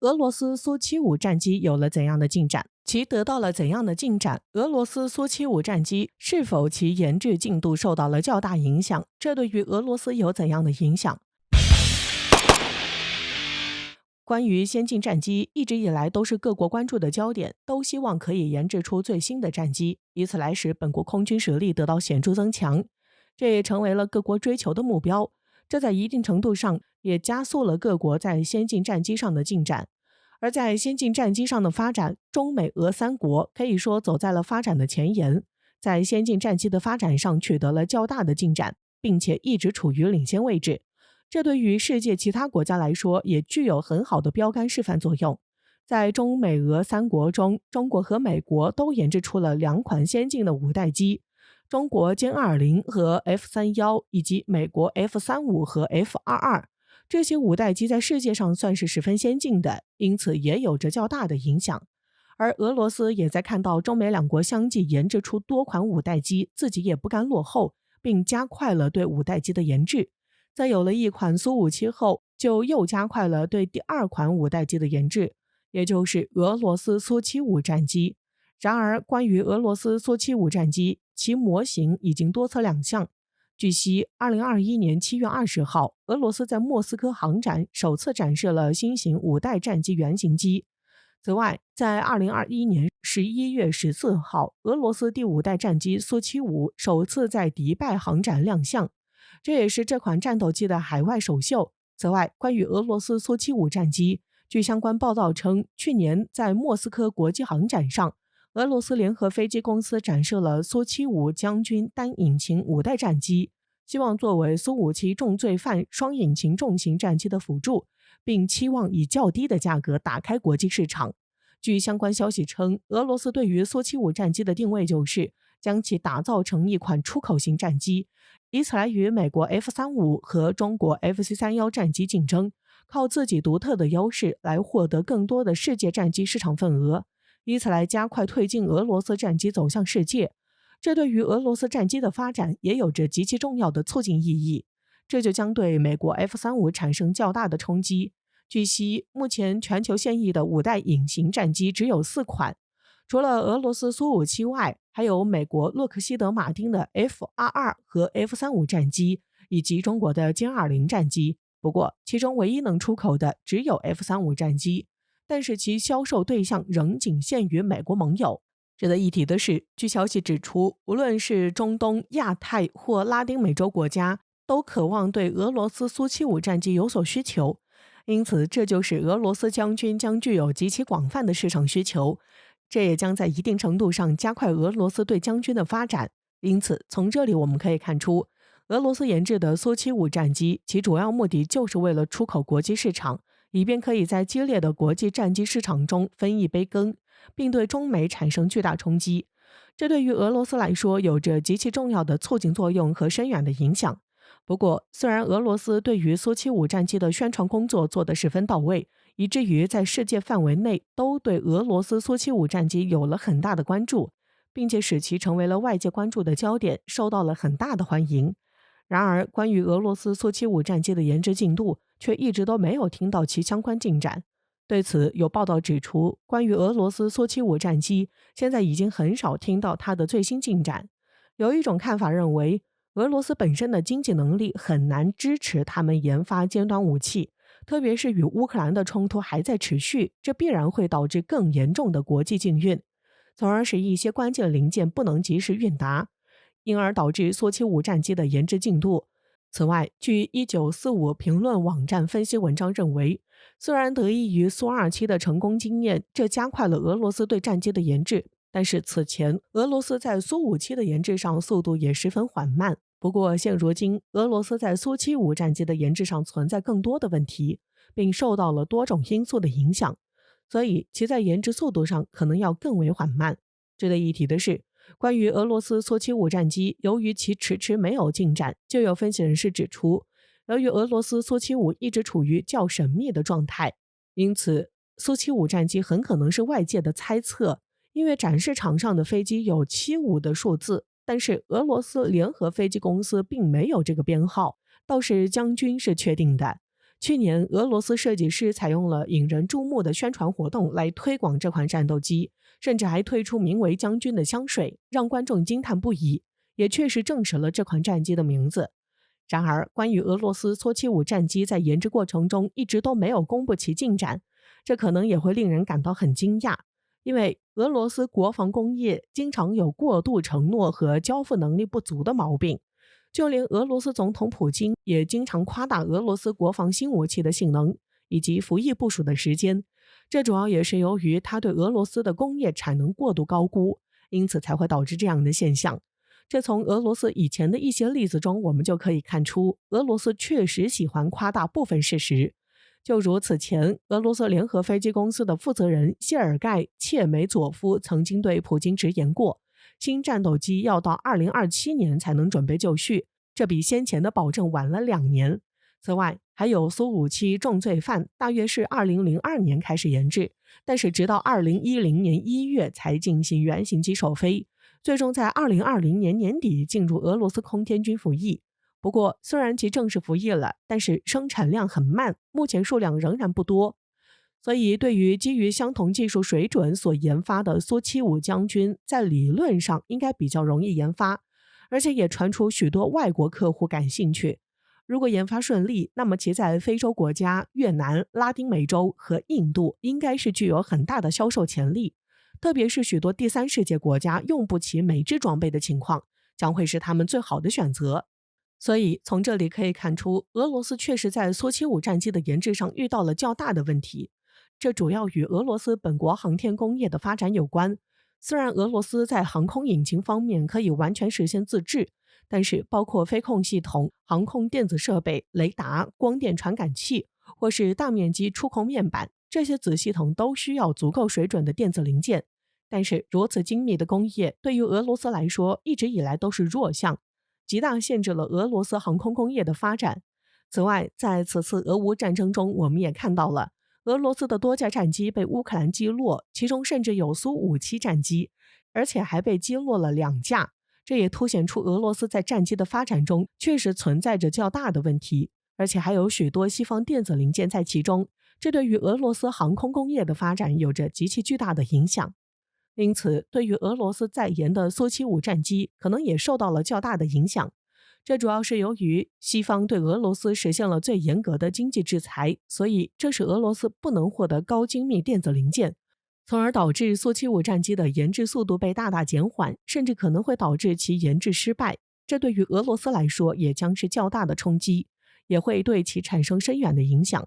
俄罗斯苏75战机有了怎样的进展？其得到了怎样的进展？俄罗斯苏75战机是否其研制进度受到了较大影响？这对于俄罗斯有怎样的影响？关于先进战机，一直以来都是各国关注的焦点，都希望可以研制出最新的战机，以此来使本国空军实力得到显著增强。这也成为了各国追求的目标。这在一定程度上也加速了各国在先进战机上的进展。而在先进战机上的发展，中美俄三国可以说走在了发展的前沿，在先进战机的发展上取得了较大的进展，并且一直处于领先位置。这对于世界其他国家来说也具有很好的标杆示范作用。在中美俄三国中，中国和美国都研制出了2款先进的五代机，中国歼20和 F31， 以及美国 F35和 F22。这些五代机在世界上算是十分先进的，因此也有着较大的影响。而俄罗斯也在看到中美两国相继研制出多款五代机，自己也不甘落后，并加快了对五代机的研制。在有了一款苏57后，就又加快了对第2款五代机的研制，也就是俄罗斯苏75战机。然而，关于俄罗斯苏75战机，其模型已经多次亮相。据悉，2021年7月20号，俄罗斯在莫斯科航展首次展示了新型五代战机原型机。此外，在2021年11月14号，俄罗斯第5代战机苏75首次在迪拜航展亮相，这也是这款战斗机的海外首秀。此外，关于俄罗斯苏75战机，据相关报道称，去年在莫斯科国际航展上，俄罗斯联合飞机公司展示了苏75将军单引擎五代战机，希望作为苏57重罪犯双引擎重型战机的辅助，并期望以较低的价格打开国际市场。据相关消息称，俄罗斯对于苏75战机的定位就是将其打造成一款出口型战机，以此来与美国 F35和中国 FC31战机竞争，靠自己独特的优势来获得更多的世界战机市场份额，以此来加快推进俄罗斯战机走向世界。这对于俄罗斯战机的发展也有着极其重要的促进意义，这就将对美国 F35产生较大的冲击。据悉，目前全球现役的五代隐形战机只有4款，除了俄罗斯苏57外，还有美国洛克希德马丁的 F22和 F35战机，以及中国的歼20战机。不过，其中唯一能出口的只有 F35战机，但是其销售对象仍仅限于美国盟友。值得一提的是，据消息指出，无论是中东、亚太或拉丁美洲国家，都渴望对俄罗斯苏75战机有所需求。因此，这就使俄罗斯将军将具有极其广泛的市场需求，这也将在一定程度上加快俄罗斯对将军的发展。因此，从这里我们可以看出，俄罗斯研制的苏75战机，其主要目的就是为了出口国际市场，以便可以在激烈的国际战机市场中分一杯羹，并对中美产生巨大冲击。这对于俄罗斯来说有着极其重要的促进作用和深远的影响。不过，虽然俄罗斯对于苏75战机的宣传工作做得十分到位，以至于在世界范围内都对俄罗斯苏75战机有了很大的关注，并且使其成为了外界关注的焦点，受到了很大的欢迎。然而，关于俄罗斯苏75战机的研制进度，却一直都没有听到其相关进展。对此，有报道指出，关于俄罗斯苏75战机，现在已经很少听到它的最新进展。有一种看法认为，俄罗斯本身的经济能力很难支持他们研发尖端武器，特别是与乌克兰的冲突还在持续，这必然会导致更严重的国际禁运，从而使一些关键零件不能及时运达，因而导致苏75战机的研制进度。此外，据1945评论网站分析文章认为，虽然得益于苏27的成功经验，这加快了俄罗斯对战机的研制，但是此前俄罗斯在苏57的研制上速度也十分缓慢。不过现如今，俄罗斯在苏75战机的研制上存在更多的问题，并受到了多种因素的影响，所以其在研制速度上可能要更为缓慢。值得一提的是，关于俄罗斯苏75战机，由于其迟迟没有进展，就有分析人士指出，由于俄罗斯苏75一直处于较神秘的状态，因此苏75战机很可能是外界的猜测，因为展示场上的飞机有75的数字，但是俄罗斯联合飞机公司并没有这个编号，倒是将军是确定的。去年，俄罗斯设计师采用了引人注目的宣传活动来推广这款战斗机，甚至还推出名为“将军”的香水，让观众惊叹不已，也确实证实了这款战机的名字。然而，关于俄罗斯苏75战机在研制过程中一直都没有公布其进展，这可能也会令人感到很惊讶，因为俄罗斯国防工业经常有过度承诺和交付能力不足的毛病。就连俄罗斯总统普京也经常夸大俄罗斯国防新武器的性能以及服役部署的时间，这主要也是由于他对俄罗斯的工业产能过度高估，因此才会导致这样的现象。这从俄罗斯以前的一些例子中我们就可以看出，俄罗斯确实喜欢夸大部分事实。就如此前，俄罗斯联合飞机公司的负责人谢尔盖·切梅佐夫曾经对普京直言过，新战斗机要到2027年才能准备就绪，这比先前的保证晚了2年。此外，还有苏57重罪犯大约是2002年开始研制，但是直到2010年1月才进行原型机首飞，最终在2020年年底进入俄罗斯空天军服役。不过，虽然其正式服役了，但是生产量很慢，目前数量仍然不多。所以，对于基于相同技术水准所研发的苏75将军，在理论上应该比较容易研发，而且也传出许多外国客户感兴趣。如果研发顺利，那么其在非洲国家、越南、拉丁美洲和印度应该是具有很大的销售潜力，特别是许多第三世界国家用不起美制装备的情况，将会是他们最好的选择。所以从这里可以看出，俄罗斯确实在苏75战机的研制上遇到了较大的问题，这主要与俄罗斯本国航天工业的发展有关。虽然俄罗斯在航空引擎方面可以完全实现自制，但是包括飞控系统、航空电子设备、雷达、光电传感器或是大面积触控面板，这些子系统都需要足够水准的电子零件。但是如此精密的工业对于俄罗斯来说一直以来都是弱项，极大限制了俄罗斯航空工业的发展。此外，在此次俄乌战争中，我们也看到了俄罗斯的多架战机被乌克兰击落，其中甚至有苏57战机，而且还被击落了2架。这也凸显出俄罗斯在战机的发展中确实存在着较大的问题，而且还有许多西方电子零件在其中，这对于俄罗斯航空工业的发展有着极其巨大的影响。因此，对于俄罗斯在研的苏75战机可能也受到了较大的影响。这主要是由于西方对俄罗斯实现了最严格的经济制裁，所以这使俄罗斯不能获得高精密电子零件，从而导致苏75战机的研制速度被大大减缓，甚至可能会导致其研制失败。这对于俄罗斯来说也将是较大的冲击，也会对其产生深远的影响。